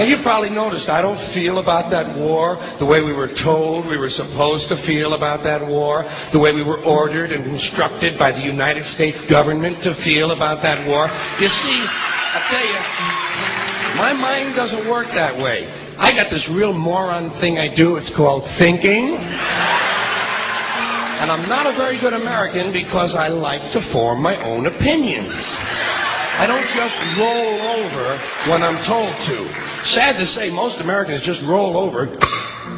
And you probably noticed I don't feel about that war the way we were told we were supposed to feel about that war, the way we were ordered and instructed by the United States government to feel about that war. You see, I'll tell you, my mind doesn't work that way. I got this real moron thing I do. It's called thinking. And I'm not a very good American because I like to form my own opinions. I don't just roll over when I'm told to. Sad to say, most Americans just roll over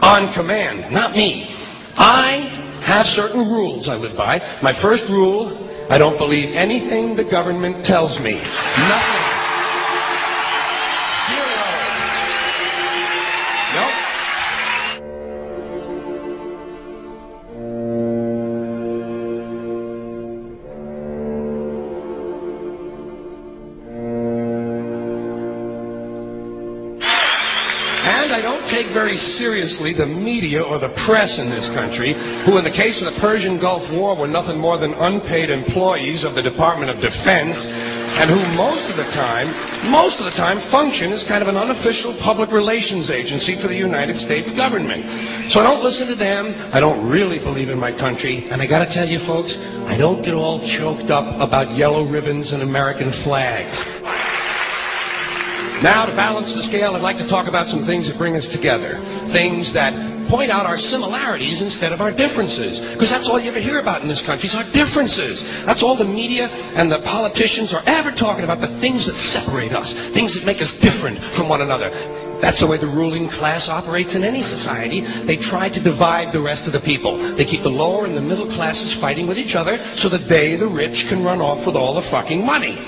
on command. Not me. I have certain rules I live by. My first rule, I don't believe anything the government tells me. Nothing. Zero. Nope. And I don't take very seriously the media or the press in this country, who in the case of the Persian Gulf War were nothing more than unpaid employees of the Department of Defense, and who most of the time function as kind of an unofficial public relations agency for the United States government. So I don't listen to them, I don't really believe in my country, and I gotta tell you folks, I don't get all choked up about yellow ribbons and American flags. Now, to balance the scale, I'd like to talk about some things that bring us together. Things that point out our similarities instead of our differences. Because that's all you ever hear about in this country is our differences. That's all the media and the politicians are ever talking about, the things that separate us, things that make us different from one another. That's the way the ruling class operates in any society. They try to divide the rest of the people. They keep the lower and the middle classes fighting with each other so that they, the rich, can run off with all the fucking money.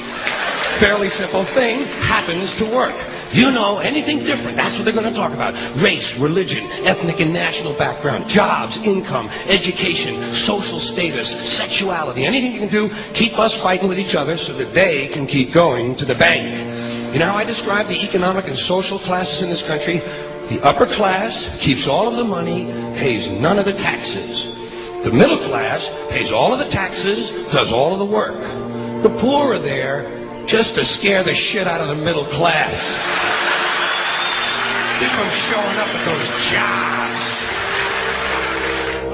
Fairly simple thing, happens to work. You know, anything different, that's what they're going to talk about. Race, religion, ethnic and national background, jobs, income, education, social status, sexuality, anything you can do, keep us fighting with each other so that they can keep going to the bank. You know how I describe the economic and social classes in this country? The upper class keeps all of the money, pays none of the taxes. The middle class pays all of the taxes, does all of the work. The poor are there just to scare the shit out of the middle class. Keep them showing up at those jobs.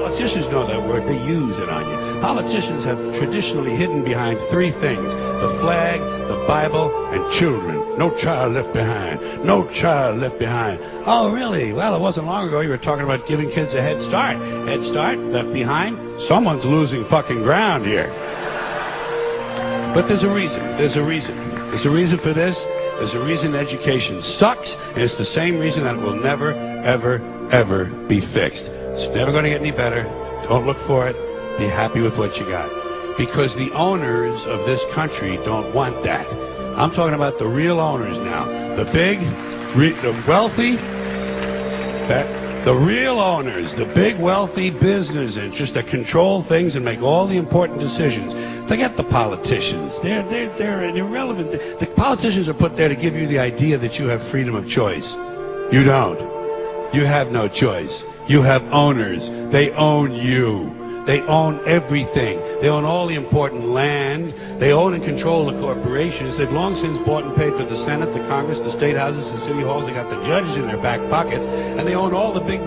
Politicians know that word. They use it on you. Politicians have traditionally hidden behind three things: the flag, the Bible, and children. No child left behind. No child left behind. Oh, really? Well, it wasn't long ago you were talking about giving kids a head start. Head start? Left behind? Someone's losing fucking ground here. But there's a reason. There's a reason. There's a reason for this. There's a reason education sucks, and it's the same reason that it will never, ever, ever be fixed. It's never going to get any better. Don't look for it. Be happy with what you got. Because the owners of this country don't want that. I'm talking about the real owners now. The big, the wealthy, the real owners, the big wealthy business interests that control things and make all the important decisions. Forget the politicians. They're irrelevant. The politicians are put there to give you the idea that you have freedom of choice. You don't. You have no choice. You have owners. They own you. They own everything. They own all the important land. They own and control the corporations. They've long since bought and paid for the Senate, the Congress, the state houses, the city halls. They got the judges in their back pockets, and they own all the big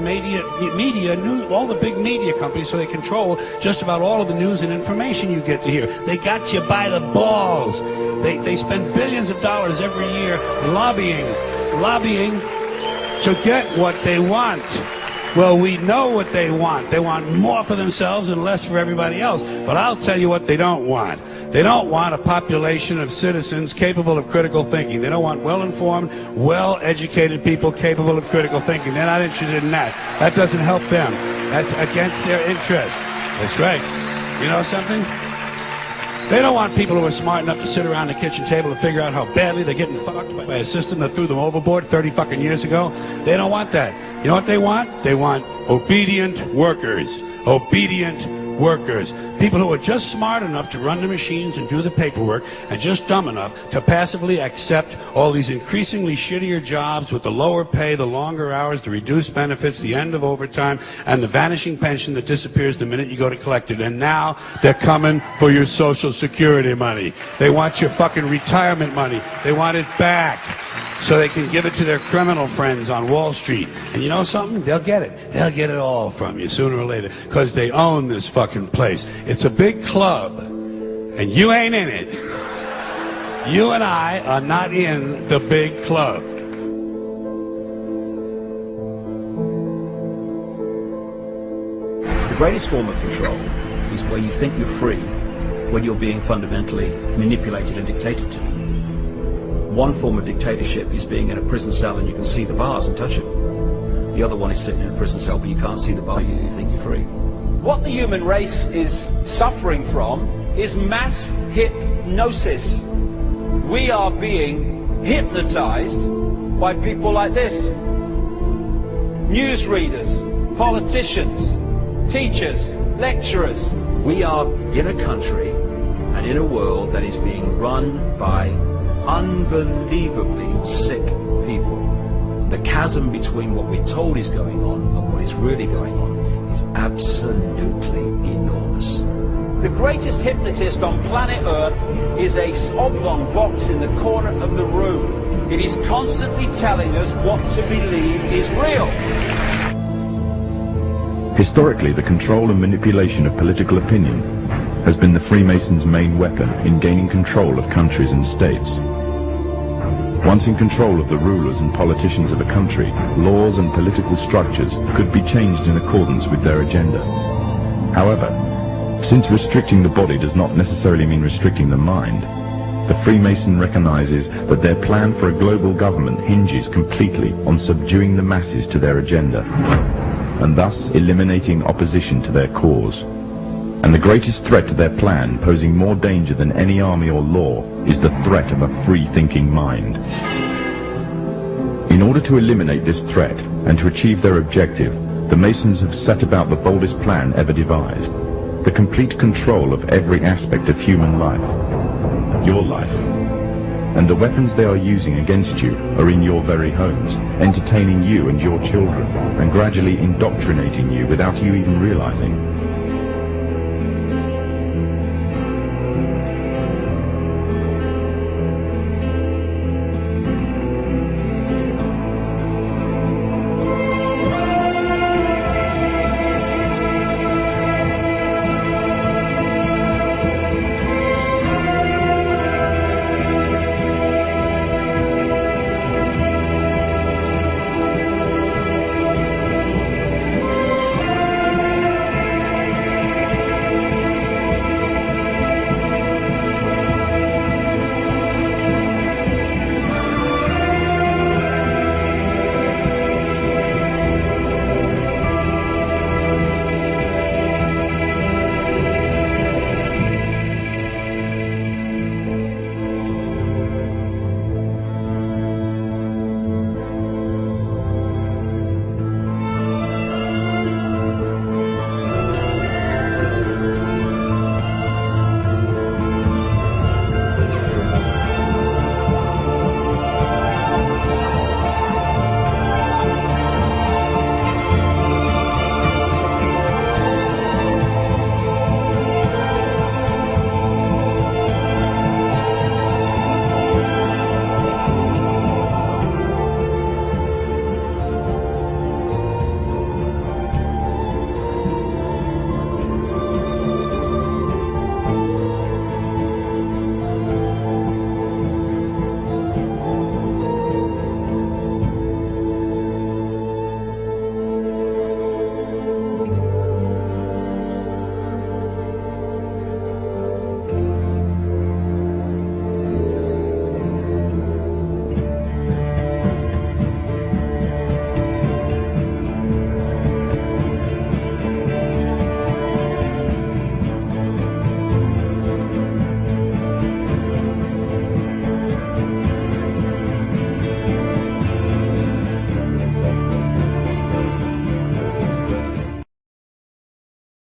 all the big media companies. So they control just about all of the news and information you get to hear. They got you by the balls. They spend billions of dollars every year lobbying to get what they want. Well, we know what they want. They want more for themselves and less for everybody else. But I'll tell you what they don't want. They don't want a population of citizens capable of critical thinking. They don't want well-informed, well-educated people capable of critical thinking. They're not interested in that. That doesn't help them. That's against their interest. That's right. You know something? They don't want people who are smart enough to sit around the kitchen table and figure out how badly they're getting fucked by a system that threw them overboard 30 fucking years ago. They don't want that. You know what they want? They want obedient workers. Obedient workers. People who are just smart enough to run the machines and do the paperwork, and just dumb enough to passively accept all these increasingly shittier jobs with the lower pay, the longer hours, the reduced benefits, the end of overtime, and the vanishing pension that disappears the minute you go to collect it. And now they're coming for your Social Security money. They want your fucking retirement money. They want it back. so they can give it to their criminal friends on Wall Street. And you know something? They'll get it. They'll get it all from you sooner or later, because they own this fucking place. It's a big club, and you ain't in it. You and I are not in the big club. The greatest form of control is where you think you're free when you're being fundamentally manipulated and dictated to. One form of dictatorship is being in a prison cell and you can see the bars and touch them. The other one is sitting in a prison cell but you can't see the bar, you think you're free. What the human race is suffering from is mass hypnosis. We are being hypnotized by people like this. Newsreaders, politicians, teachers, lecturers. We are in a country and in a world that is being run by unbelievably sick people. The chasm between what we're told is going on and what is really going on is absolutely enormous. The greatest hypnotist on planet Earth is a oblong box in the corner of the room. It is constantly telling us what to believe is real. Historically, the control and manipulation of political opinion has been the Freemasons' main weapon in gaining control of countries and states. Once in control of the rulers and politicians of a country, laws and political structures could be changed in accordance with their agenda. However, since restricting the body does not necessarily mean restricting the mind, the Freemason recognizes that their plan for a global government hinges completely on subduing the masses to their agenda, and thus eliminating opposition to their cause. And the greatest threat to their plan, posing more danger than any army or law, is the threat of a free-thinking mind. In order to eliminate this threat and to achieve their objective, the Masons have set about the boldest plan ever devised: the complete control of every aspect of human life, your life. And the weapons they are using against you are in your very homes, entertaining you and your children, and gradually indoctrinating you without you even realizing.